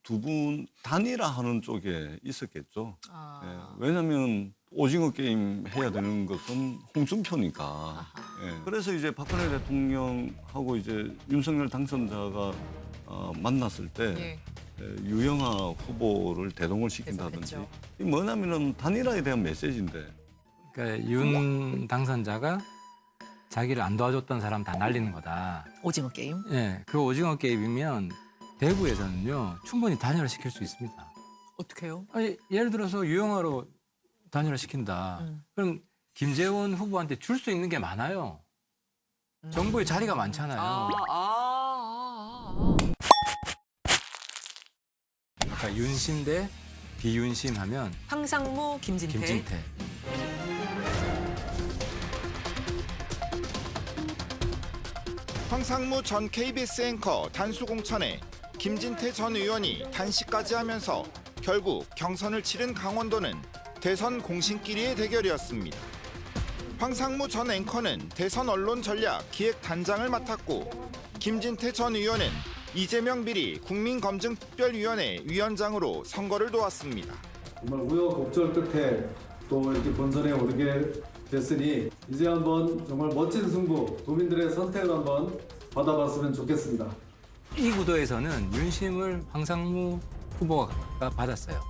두 분 단일화하는 쪽에 있었겠죠. 아. 예, 왜냐하면 오징어 게임 해야 되는 것은 홍준표니까. 예, 그래서 이제 박근혜 대통령하고 이제 윤석열 당선자가 만났을 때 예. 유영하 후보를 대동을 시킨다든지 대선했죠. 이 뭐냐면은 단일화에 대한 메시지인데. 그러니까 윤 당선자가 자기를 안 도와줬던 사람 다 날리는 거다. 오징어 게임. 예, 그 오징어 게임이면 대구에서는요 충분히 단일화시킬 수 있습니다. 어떻게 해요? 아니, 예를 들어서 유영하로 단일화시킨다. 그럼 김재원 후보한테 줄 수 있는 게 많아요. 정부에 자리가 많잖아요. 아까 윤심 대 비윤심 하면 황상무, 김진태. 김진태. 황상무 전 KBS 앵커 단수 공천에 김진태 전 의원이 단식까지 하면서 결국 경선을 치른 강원도는 대선 공신끼리의 대결이었습니다. 황상무 전 앵커는 대선 언론 전략 기획단장을 맡았고 김진태 전 의원은 이재명 비리 국민검증특별위원회 위원장으로 선거를 도왔습니다. 정말 우여곡절 끝에 또 이렇게 본선에 오르게 됐으니 이제 한번 정말 멋진 승부, 도민들의 선택을 한번 받아봤으면 좋겠습니다. 이 구도에서는 윤심을 황상무 후보가 받았어요.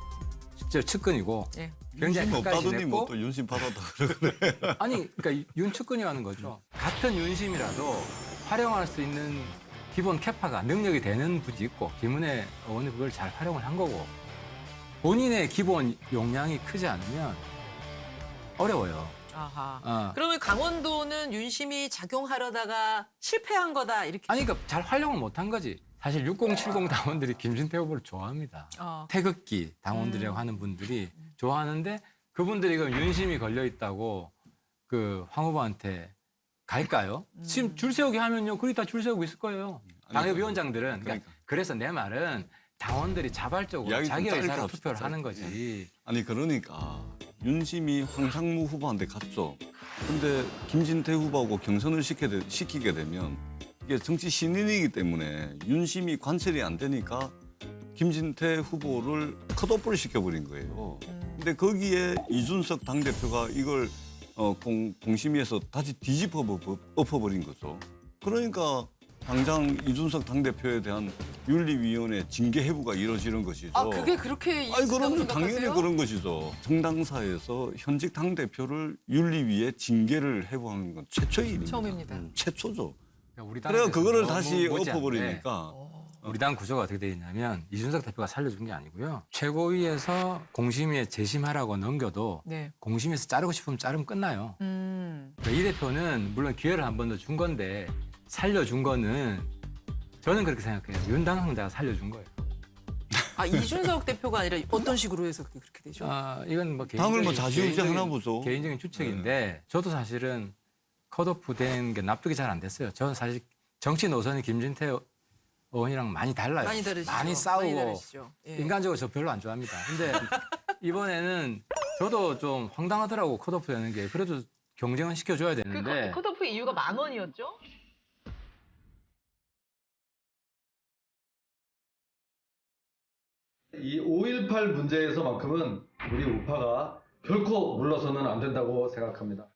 실제 측근이고 예. 굉장히 윤심 가까이 없다더니 지냈고 뭐 또 윤심 받았다 그러네. 아니 그러니까 윤 측근이 하는 거죠. 같은 윤심이라도 활용할 수 있는 기본 캐파가 능력이 되는 분이 있고 김은혜 의원이 그걸 잘 활용을 한 거고 본인의 기본 용량이 크지 않으면 어려워요. 아하. 그러면 강원도는 윤심이 작용하려다가 실패한 거다 이렇게. 아니 그러니까 잘 활용을 못한 거지. 사실 6070 당원들이 김진태 후보를 좋아합니다. 태극기 당원들이라고 하는 분들이 좋아하는데 그분들이 그럼 윤심이 걸려 있다고 그 황 후보한테 갈까요? 지금 줄 세우기 하면요, 그리 다 줄 세우고 있을 거예요. 당협위원장들은. 그러니까. 그래서 내 말은 당원들이 자발적으로 이야기 좀 자기 짧게 의사를 합시다, 투표를 짧게. 하는 거지. 아니 그러니까 윤심이 황상무 후보한테 갔죠. 근데 김진태 후보하고 경선을 시키게 되면 이게 정치 신인이기 때문에 윤심이 관철이 안 되니까 김진태 후보를 컷오프를 시켜버린 거예요. 근데 거기에 이준석 당대표가 이걸 공심위에서 다시 뒤집어 엎어버린 거죠. 그러니까 당장 이준석 당대표에 대한 윤리위원회 징계 해부가 이루어지는 것이죠. 아 그게 그렇게 아니 이해했다고 그럼요, 생각하세요? 당연히 그런 것이죠. 정당사에서 현직 당대표를 윤리위에 징계를 해부하는 건 최초의 일입니다. 처음입니다. 최초죠. 그러니까 우리 그래서 당에서 그거를 너무 다시 못지않게 엎어버리니까 우리 당 구조가 어떻게 되어 있냐면 이준석 대표가 살려준 게 아니고요. 최고위에서 공심위에 재심하라고 넘겨도 네. 공심위에서 자르고 싶으면 자르면 끝나요. 그러니까 이 대표는 물론 기회를 한 번 더 준 건데 살려준 거는 저는 그렇게 생각해요. 윤 당선자가 살려준 거예요. 아 이준석 대표가 아니라 어떤 식으로 해서 그렇게 되죠? 이건 뭐 당을 뭐 개인적인- 좌지우지하나 개인적인- 보죠. 개인적인 추측인데 저도 사실은 컷오프 된 게 납득이 잘 안 됐어요. 저는 사실 정치 노선이 김진태 의원이랑 많이 달라요. 많이 다르시죠. 많이 싸우고 많이 다르시죠. 예. 인간적으로 저 별로 안 좋아합니다. 근데 이번에는 저도 좀 황당하더라고 컷오프 되는 게. 그래도 경쟁은 시켜줘야 되는데 컷오프 이유가 10,000원이었죠? 이 5.18 문제에서만큼은 우리 우파가 결코 물러서는 안 된다고 생각합니다.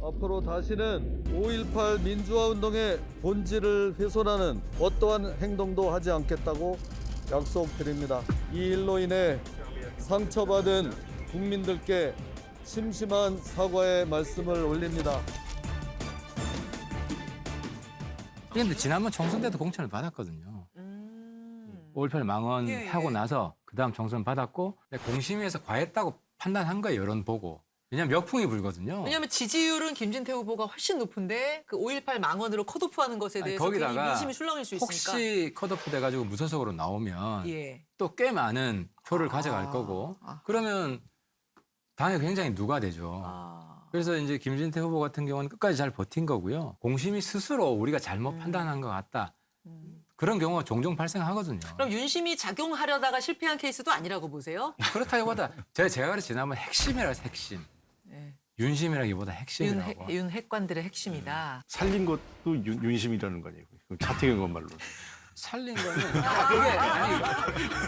앞으로 다시는 5.18 민주화운동의 본질을 훼손하는 어떠한 행동도 하지 않겠다고 약속드립니다. 이 일로 인해 상처받은 국민들께 심심한 사과의 말씀을 올립니다. 근데 지난번 총선 때도 공천을 받았거든요. 5.18 망언 예, 예. 하고 나서 그다음 총선 받았고 공심위에서 과했다고 판단한 거예요. 여론 보고. 왜냐면 역풍이 불거든요. 왜냐하면 지지율은 김진태 후보가 훨씬 높은데 그 5.18 망언으로 컷오프하는 것에 아니, 대해서 거기다가 괜히 민심이 술렁일 수 있으니까. 혹시 컷오프 돼가지고 무소속으로 나오면 예. 또 꽤 많은 표를 가져갈 거고 그러면 당에 굉장히 누가 되죠. 그래서 이제 김진태 후보 같은 경우는 끝까지 잘 버틴 거고요. 공심위 스스로 우리가 잘못 판단한 것 같다. 그런 경우가 종종 발생하거든요. 그럼 윤심이 작용하려다가 실패한 케이스도 아니라고 보세요? 그렇다기보다 제가 그래서 지난번 핵심이라서 핵심. 네. 윤심이라기보다 핵심이라고. 윤 핵관들의 핵심이다. 살린 것도 윤심이라는 거 아니에요. 차태경 말로. 살린 거는 그게 아니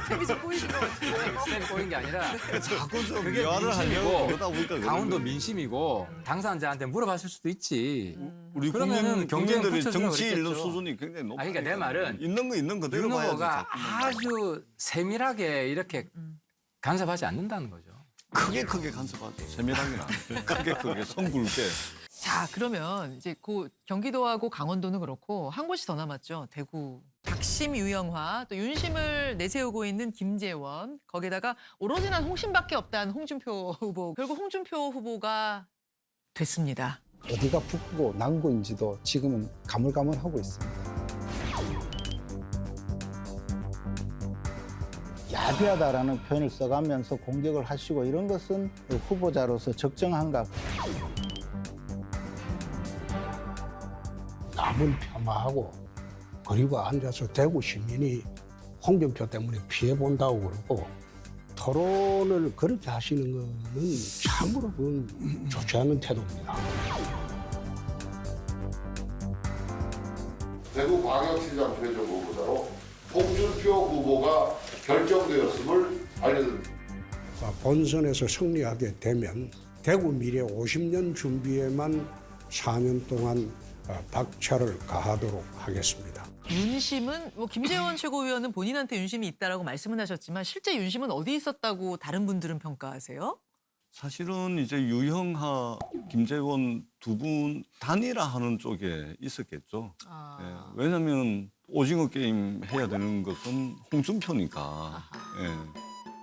스텝이 좀 꼬이신 것 같아요. 스텝 꼬인 게 아니라 자꾸 좀 그게 미화를 하려고 민심이고 그러다 보니까 그런 강원도 거예요. 민심이고 당사자한테 물어봤을 수도 있지. 우리 그러면은 경쟁 국민들의 붙여주려고 정치 인력 그랬겠죠. 수준이 굉장히 높아. 아니, 그러니까 내 말은 있는 거 있는 그대로 윤 봐야지. 후보가 자꾸만. 아주 세밀하게 이렇게 간섭하지 않는다는 거죠. 크게 간섭하죠. 세밀하게는 안 돼. 크게 선 굵게. 자, 그러면 이제 그 경기도하고 강원도는 그렇고 한 곳이 더 남았죠. 대구. 박심 유영화, 또 윤심을 내세우고 있는 김재원, 거기다가 오로지 난 홍심밖에 없다는 홍준표 후보. 결국 홍준표 후보가 됐습니다. 어디가 북구고 남구인지도 지금은 가물가물하고 있습니다. 야비하다라는 표현을 써가면서 공격을 하시고 이런 것은 후보자로서 적정한가. 남을 폄하하고 그리고 앉아서 대구 시민이 홍준표 때문에 피해본다고 그러고 토론을 그렇게 하시는 거는 참으로 그건 좋지 않은 태도입니다. 대구광역시장 최종 후보자로 홍준표 후보가 결정되었음을 알려드립니다. 본선에서 승리하게 되면 대구 미래 50년 준비에만 4년 동안 박차를 가하도록 하겠습니다. 윤심은 뭐 김재원 최고위원은 본인한테 윤심이 있다라고 말씀은 하셨지만 실제 윤심은 어디 있었다고 다른 분들은 평가하세요? 사실은 이제 유형하, 김재원 두 분 단일화하는 쪽에 있었겠죠. 예, 왜냐하면 오징어 게임 해야 되는 것은 홍준표니까. 예.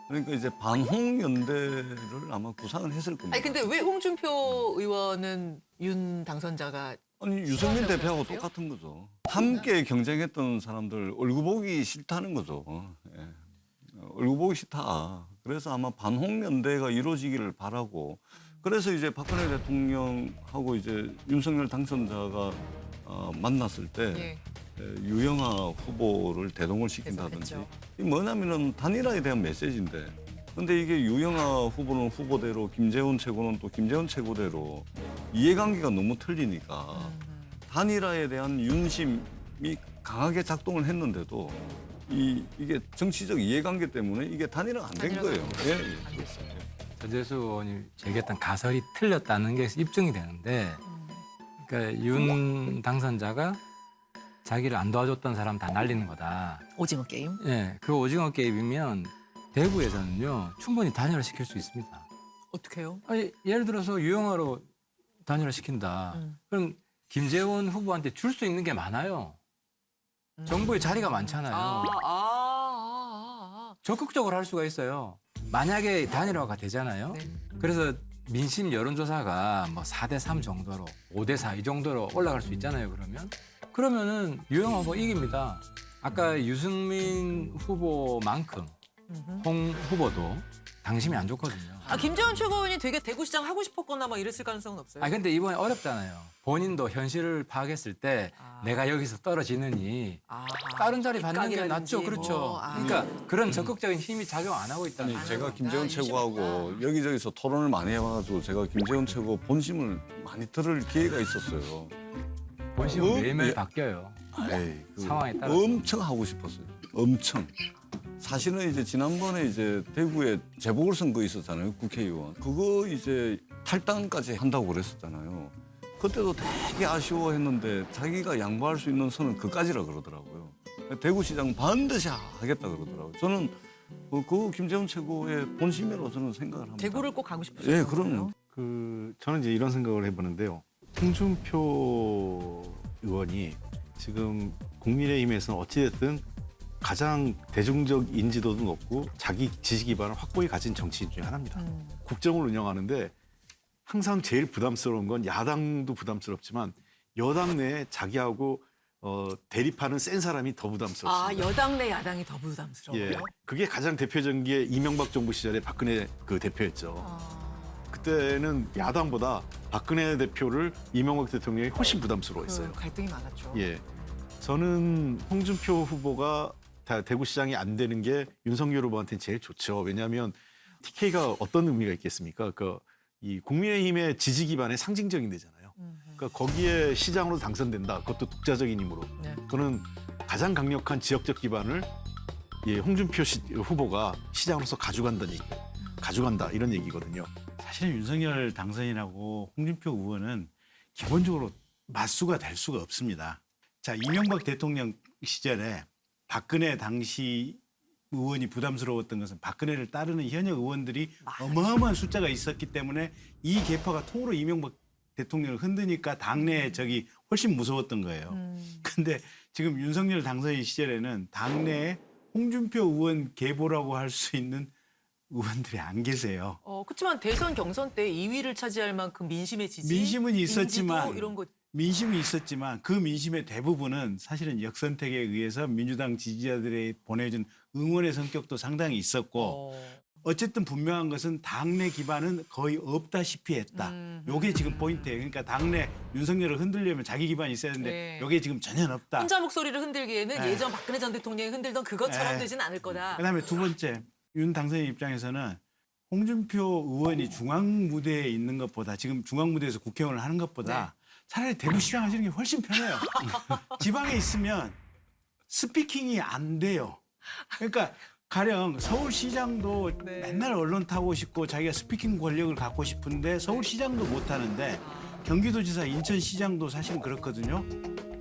그러니까 이제 반홍연대를 아마 구상을 했을 겁니다. 아니 근데 왜 홍준표 의원은 윤 당선자가 아니 유승민 대표하고 생각하세요? 똑같은 거죠. 함께 경쟁했던 사람들 얼굴 보기 싫다는 거죠. 예. 얼굴 보기 싫다. 그래서 아마 반홍연대가 이루어지기를 바라고. 그래서 이제 박근혜 대통령하고 이제 윤석열 당선자가 만났을 때 예. 유영하 후보를 대동을 시킨다든지. 계속했죠. 이게 뭐냐면은 단일화에 대한 메시지인데. 근데 이게 유영하 후보는 후보대로 김재원 최고는 또 김재원 최고대로 이해관계가 너무 틀리니까 단일화에 대한 윤심이 강하게 작동을 했는데도 이게 정치적 이해관계 때문에 이게 단일화가 안 된 거예요. 예, 예. 전재수 의원이 제기했던 가설이 틀렸다는 게 입증이 되는데 그러니까 윤 당선자가 자기를 안 도와줬던 사람 다 날리는 거다. 오징어 게임. 예, 그 오징어 게임이면 대구에서는요 충분히 단일화 시킬 수 있습니다. 어떻게요? 아니, 예를 들어서 유영하로 단일화 시킨다. 그럼 김재원 후보한테 줄 수 있는 게 많아요. 정부에 자리가 많잖아요. 적극적으로 할 수가 있어요. 만약에 단일화가 되잖아요. 네. 그래서 민심 여론조사가 뭐 4대3 정도로 5대4 이 정도로 올라갈 수 있잖아요. 그러면은 유영하 후보 이깁니다. 아까 유승민 후보만큼 홍 후보도 당심이 안 좋거든요. 김재원 최고위원이 되게 대구시장 하고 싶었거나 막 이랬을 가능성은 없어요? 아 근데 이번에 어렵잖아요. 본인도 현실을 파악했을 때 내가 여기서 떨어지느니 다른 자리 받는 게 낫죠. 그렇죠. 그러니까 그런 적극적인 힘이 작용 안 하고 있다는 아니, 거죠. 제가 김재원 윤심보다. 최고하고 여기저기서 토론을 많이 해봐가지고 제가 김재원 최고 본심을 많이 들을 기회가 있었어요. 본심은 매일매일 예. 바뀌어요. 에이, 상황에 따라서. 엄청 하고 싶었어요. 엄청. 사실은 이제 지난번에 이제 대구에 재보궐선거 있었잖아요. 국회의원. 그거 이제 탈당까지 한다고 그랬었잖아요. 그때도 되게 아쉬워했는데 자기가 양보할 수 있는 선은 그까지라 그러더라고요. 대구시장 반드시 하겠다 그러더라고요. 저는 그 김재원 최고의 본심이라고 저는 생각을 합니다. 대구를 꼭 가고 싶으셨어요? 예, 그럼요. 저는 이제 이런 생각을 해보는데요. 홍준표 의원이 지금 국민의힘에서는 어찌됐든 가장 대중적 인지도도 높고 자기 지지 기반을 확고히 가진 정치인 중에 하나입니다. 국정을 운영하는데 항상 제일 부담스러운 건 야당도 부담스럽지만 여당 내에 자기하고 대립하는 센 사람이 더 부담스럽습니다. 여당 내 야당이 더 부담스러워요? 예, 그게 가장 대표적인 게 이명박 정부 시절에 박근혜 그 대표였죠. 그때는 야당보다 박근혜 대표를 이명박 대통령이 훨씬 부담스러워했어요. 갈등이 많았죠. 예, 저는 홍준표 후보가 대구시장이 안 되는 게 윤석열 후보한테는 제일 좋죠. 왜냐하면 TK가 어떤 의미가 있겠습니까? 이 국민의힘의 지지 기반의 상징적인 데잖아요. 그러니까 거기에 시장으로 당선된다. 그것도 독자적인 힘으로. 네. 그거는 가장 강력한 지역적 기반을 홍준표 후보가 시장으로서 가져간다는 얘기. 가져간다 이런 얘기거든요. 사실 윤석열 당선인하고 홍준표 의원은 기본적으로 맞수가 될 수가 없습니다. 자, 이명박 대통령 시절에 박근혜 당시 의원이 부담스러웠던 것은 박근혜를 따르는 현역 의원들이 어마어마한 숫자가 있었기 때문에 이 계파가 통으로 이명박 대통령을 흔드니까 당내 적이 훨씬 무서웠던 거예요. 근데 지금 윤석열 당선인 시절에는 당내에 홍준표 의원 계보라고 할 수 있는 의원들이 안 계세요. 그렇지만 대선 경선 때 2위를 차지할 만큼 민심의 지지, 민심은 있었지만 인지도 이런 거 민심이 있었지만 그 민심의 대부분은 사실은 역선택에 의해서 민주당 지지자들이 보내준 응원의 성격도 상당히 있었고 어쨌든 분명한 것은 당내 기반은 거의 없다시피 했다. 요게 지금 포인트예요. 그러니까 당내 윤석열을 흔들려면 자기 기반이 있어야 되는데 네. 요게 지금 전혀 없다. 혼자 목소리를 흔들기에는 네. 예전 박근혜 전 대통령이 흔들던 그것처럼 네. 되진 않을 거다. 그다음에 두 번째, 윤 당선인 입장에서는 홍준표 의원이 중앙 무대에 있는 것보다 지금 중앙 무대에서 국회의원을 하는 것보다 차라리 대구시장 하시는 게 훨씬 편해요. 지방에 있으면 스피킹이 안 돼요. 그러니까 가령 서울시장도 맨날 언론 타고 싶고 자기가 스피킹 권력을 갖고 싶은데 서울시장도 못 하는데 경기도지사, 인천시장도 사실은 그렇거든요.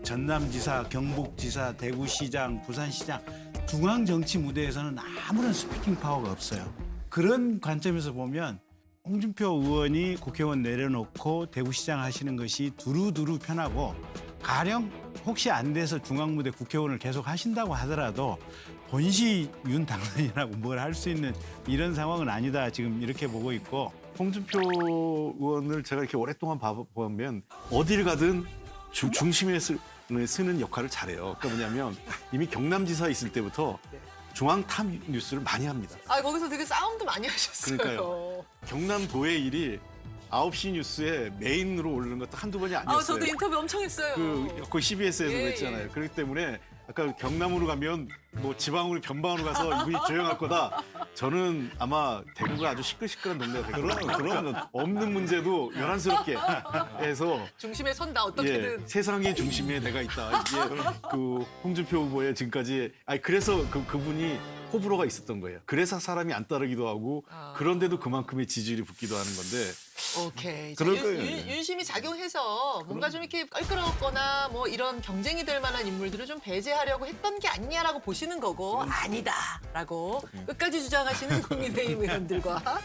전남지사, 경북지사, 대구시장, 부산시장 중앙 정치 무대에서는 아무런 스피킹 파워가 없어요. 그런 관점에서 보면 홍준표 의원이 국회의원 내려놓고 대구시장 하시는 것이 두루두루 편하고 가령 혹시 안 돼서 중앙무대 국회의원을 계속 하신다고 하더라도 본시 윤 당선인하고 뭘 할 수 있는 이런 상황은 아니다. 지금 이렇게 보고 있고 홍준표 의원을 제가 이렇게 오랫동안 보면 어딜 가든 중심에 쓰는 역할을 잘해요. 그러니까 뭐냐면 이미 경남지사 있을 때부터 중앙 탑 뉴스를 많이 합니다. 거기서 되게 싸움도 많이 하셨어요. 그러니까요. 경남도의 일이 9시 뉴스에 메인으로 오르는 것도 한두 번이 아니었어요. 저도 인터뷰 엄청 했어요. 거의 CBS에서 예, 그랬잖아요. 예. 그렇기 때문에 아까 경남으로 가면 뭐 지방으로 변방으로 가서 이분이 조용할 거다. 저는 아마 대구가 아주 시끌시끌한 동네가 될 거예요. 그러면 없는 문제도 요란스럽게 해서 중심에 선다 어떻게든. 세상의 중심에 내가 있다. 이게 그 홍준표 후보의 지금까지 그래서 그분이 호불호가 있었던 거예요. 그래서 사람이 안 따르기도 하고 그런데도 그만큼의 지지율이 붙기도 하는 건데. 오케이. 그럴 거예요. 윤심이 작용해서 뭔가 좀 이렇게 껄끄럽거나 뭐 이런 경쟁이 될 만한 인물들을 좀 배제하려고 했던 게 아니냐라고 보시는 거고 아니다라고 끝까지 주장하시는 국민의힘 의원들과